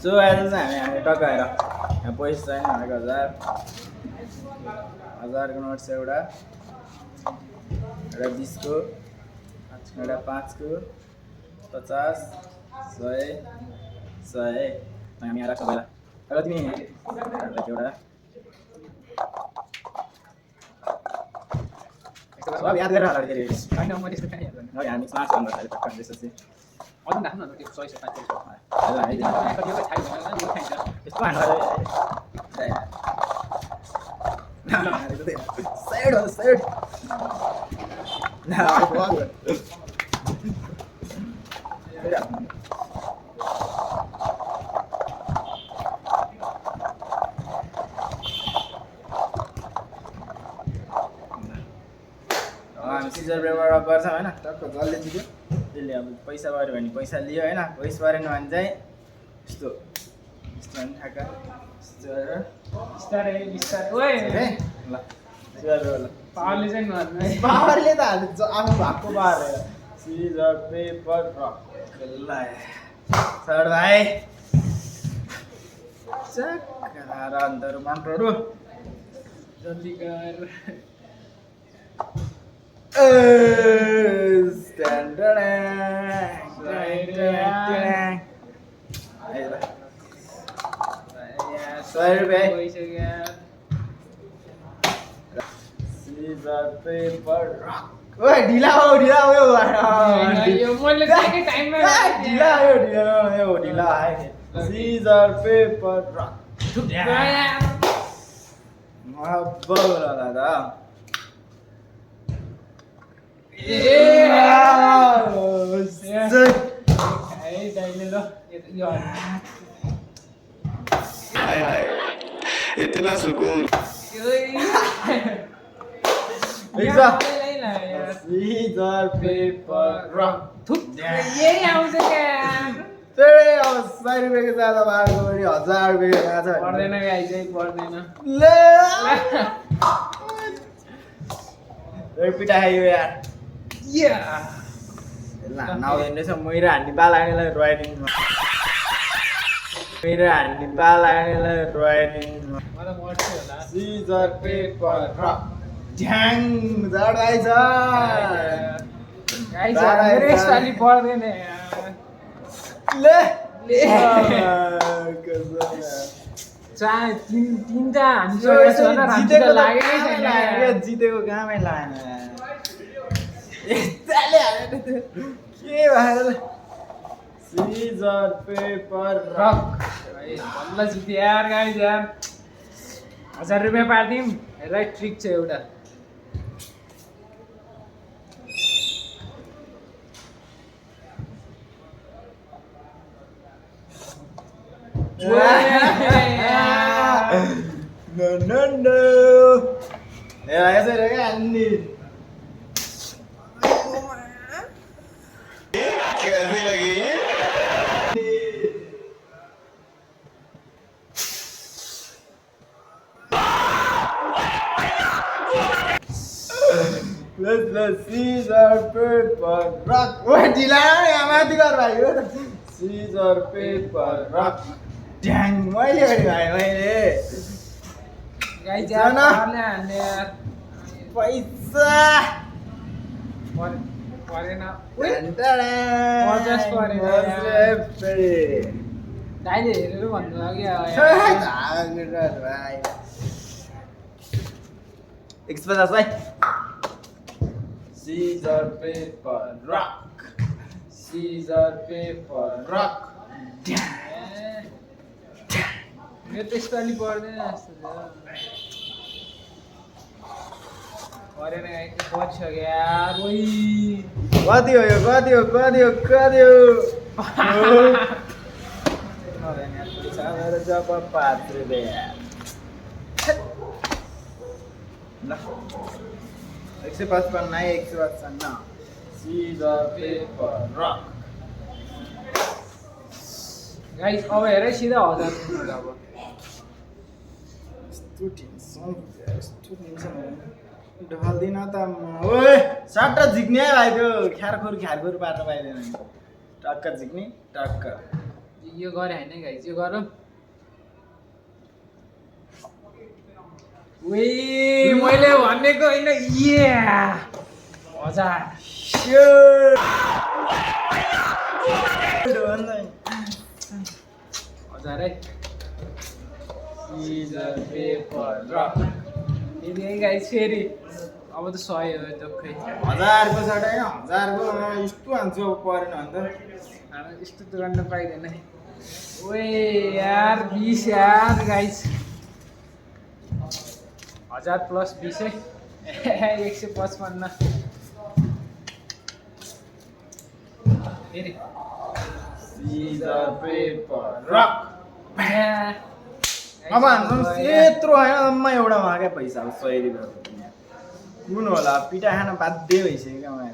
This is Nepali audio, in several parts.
सो आज चाहिँ हामी टकाएर यहाँ पैसा छैन भनेको 1000 को नोट छ एउटा 20 को एउटा 5 को 50 100 हामी यहाँ राख्छ पहिला र तिमी एउटा सब याद गरेर हाल्दै थिए हैन म त्यस्तो कहाँ याद गर्ने हो हामी स्मार्ट फोन गर्दा टक्क त्यसपछि अझै राख्नु न त्यो 100 500 ल आइदिनु कति हो थाहा छैन नि थाहा छैन यस्तो हाल्नु साइड हो साइड न सिजर पेपर रब गर्छ हैन टक्क जल्दी जित्यो त्यसले अब पैसा भर्यो भने पैसा लियो हैन पैसा भरेन भने चाहिँ यस्तो यस्तो नि ठ्याक्क बिस्तारै ओए ल सिजर पेपर ल पावरले चाहिँ नहाल्नु है पावरले त हाल्छ आफू भएको पावर सिजर पेपर रक ल सर भाइ चक अन्तर मन्त्रहरू जल्दी कर ढिला हो यो मैले चाहिँ टाइममा ढिला आयो सीजर पेपर रक बोला इतना सुकून सीजर पेपर रक यही आउँछ क्या त्यही अब 100 रुपैयाँको ज्यादा भएको पनि 1000 रुपैयाँको आछ पर्दैन गाई चाहिँ पर्दैन ले पिटा खायो यार या ल नाउँदैन रहेछ मेरो हान्ने बाल आउनेलाई रोइदिनु मेरो हान्ने बाल आउनेलाई रोइदिनु मलाई मर्छ होला सीजर पेपर रक झ्याङ जड आइछ गाई चाहिँ मेरो यसपालि पर्दैन ले चाहे तीनटा हामीसँग लागेकै छैन जितेको कामै लागेन के भएर सीजर पेपर रक बल्ल जिते यार गाई यार 1000 रुपैयाँ पारिदिउँ राइट ट्रिक छ एउटा No. Ya, ese era Andy. कैसी लगी Let's Caesar paper rock. Wah, gila ya mati कर भाइ हो Caesar paper rock. ड्याङ मैले गरे भाइ मैले गाई जान हान्ने यार पैसा परेन पचास परेन दाइले हेरेर भन्नु लाग्यो भाइ 150 भाइ Caesar paper rock Caesar paper rock मेरो त्यस्तो अलि पर्दैन जस्तो परेन गाई परिसक्यो यार ओइ कति हो यो कति हो जब 5 रुपैयाँ ल 155 नहीं 155 Caesar paper rock गाइस अब हेरै सिधा 1000 रुपैयाँ अब स्टुडेन्ट ढल्दिन त ओए सट्ट झिक्ने है भाइ त्यो ख्यारखोर पार्न पाइँदैन टक्क झिक्ने टक्क यो गरे होइन गाइस यो गरौँ वे मैले भनेको होइन ये 1000 1000 है सिजर पेपर रक फेरि है गाइस फेरि अब त 100 हो टक्कै 1000 को सट हैन 1000 को यस्तो हान्छु अब परेन भने त यस्तो त गर्न पाइँदैन ओए यार 20 यार गाइस 1000 प्लस 20 है 155 फेरि सिजर पेपर रक अब हाम्रो यत्रो होइन अम्मा एउटा मागे पैसा 100 रुपैयाँ कुन होला पिठा खान बाध्य भइसक्यो क्या मलाई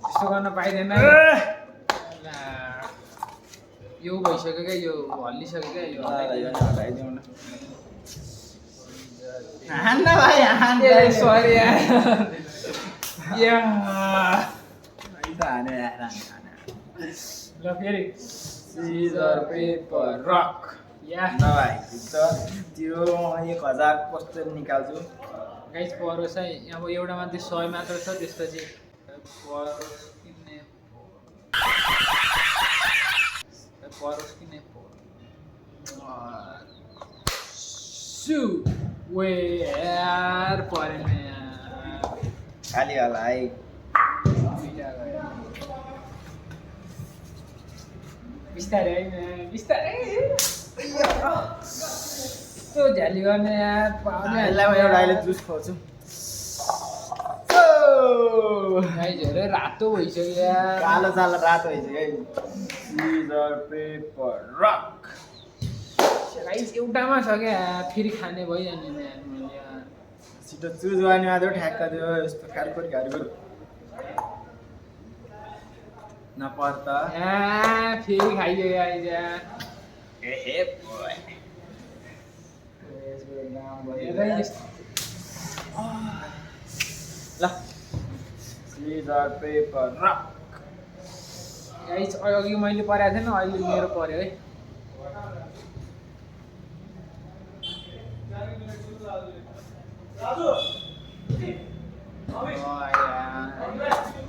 यस्तो गर्न पाइँदैन यो भइसक्यो क्या यो हल्लिसक्यो क्या यो हटाइदिउँ न हान्न भाइ हान्न सरी यार या हाने ल फेरि सिजर पेपर रक या ल भाइ त्यो 1000 कस्तो निकाल्छु गाइस परोस् है अब एउटा मात्रै 100 मात्र छ त्यसपछि परोस् किन्ने परोस् किन्ने सु वे यार परेन यार खाली होला है बिस्तारै है बिस्तारै यस्तो झ्याली गर्ने यार पाउने यसलाई म एउटा अहिले जुस खुवाउँछु गाइस हेर रातो भइसक्यो यार कालो चालो रातो भइसक्यो है सिजर पेपर रक गाइस एउटामा छ क्या फेरि खाने भइहाल्यो नि यार मैले यार छिटो चुज गर्ने मात्र ठ्याक्क दियो यस्तो खारखोर खारखोर नपर्दा फेरि खाइयो गाइस यार ए बोय ल सिजर पेपर रक गाइस अघि मैले परेको थिएन अहिले मेरो पर्यो है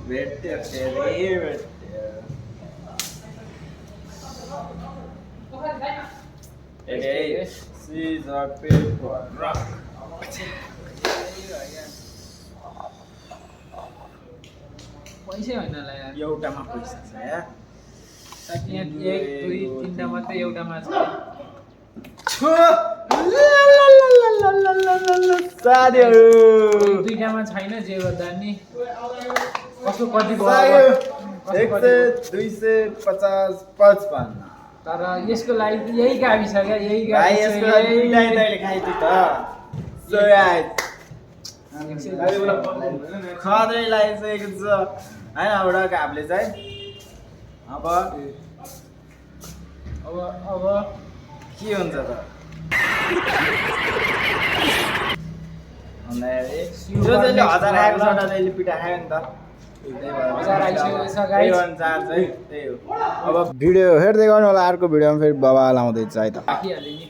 भेट्यो फेरि भेट्यो ए सिजर पेपर रक पैसै होइन होला यार एउटामा पैसा छ या यहाँ 1 2 3टा मात्रै एउटामा छ साथीहरू दुईटामा छैन जे गर्दा नि कसको कति 100 200 50 55 तर यसको लागि यही गाविस क्या यही भाइ यसको लागि मिठाई तैले खाइदिउ त सो गाइस खदै लागिसकेको छ हैन एउटा घापले चाहिँ अब के हुन्छ त भन्दाखेरि जो जहिले 1000 आएको छ त्यसले पिठा खायो नि त 1000 आइसकेको छ गाइस त्यही हो अब भिडियो हेर्दै गर्नु होला अर्को भिडियोमा फेरि बवाल आउँदैछ है त राखिहाल्यो नि